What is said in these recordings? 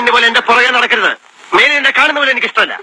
കാട്ടുപന്നി പോലെ എന്റെ പുറകെ നടക്കരുത്. മേലെ എന്നെ കാണുന്ന പോലെ എനിക്കിഷ്ടമല്ല.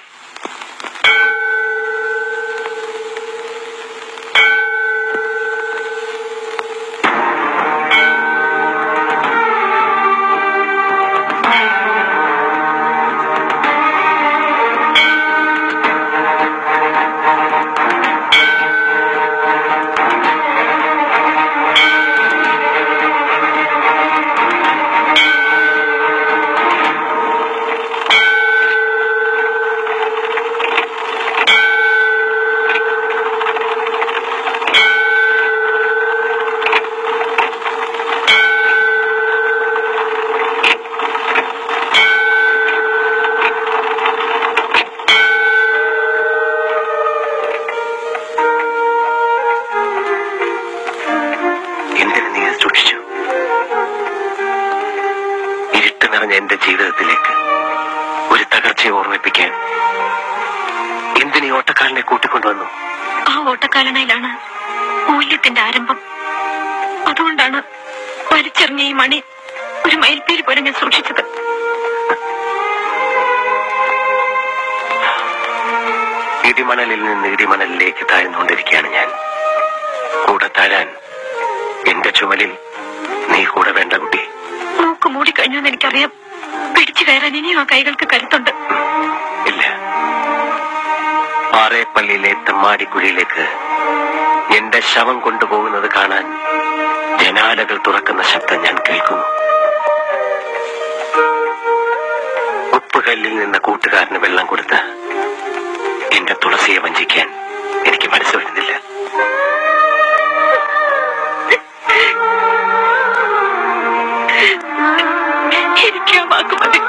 എന്റെ ജീവിതത്തിലേക്ക് ഒരു തകർച്ചയെ ഓർമ്മിപ്പിക്കാൻ എന്തിനീ ഓട്ടക്കാരനെ കൂട്ടിക്കൊണ്ടുവന്നു? ആ ഓട്ടക്കാലനയിലാണ് മൂല്യത്തിന്റെ ആരംഭം. അതുകൊണ്ടാണ് വലിച്ചെറിഞ്ഞ ഈ മണി ഒരു മയിൽപ്പീലി പോലെ ഞാൻ സൂക്ഷിച്ചത്. ഇടിമണലിൽ നിന്ന് ഇടിമണലിലേക്ക് താഴ്ന്നുകൊണ്ടിരിക്കുകയാണ് ഞാൻ. കൂടെ താഴാൻ എന്റെ ചുമലിൽ നീ കൂടെ വേണ്ട കുട്ടി. മൂക്ക് മൂടിക്കഴിഞ്ഞെന്ന് എനിക്കറിയാം. പിടിച്ചു കയറാൻ ഇനിയും ആ കൈകൾക്ക് കരുത്തുണ്ട്. ഇല്ല. പാറേപ്പള്ളിയിലെ തെമ്മാടിക്കുഴിയിലേക്ക് എന്റെ ശവം കൊണ്ടുപോകുന്നത് കാണാൻ ജനാലകൾ തുറക്കുന്ന ശബ്ദം ഞാൻ കേൾക്കുന്നു. ഉപ്പുകല്ലിൽ നിന്ന് കൂട്ടുകാരന് വെള്ളം കൊടുത്ത് എന്റെ തുളസിയെ വഞ്ചിക്കാൻ എനിക്ക് മനസ്സ് വരുന്നില്ല. എനിക്ക് ആ വാക്ക് മതി.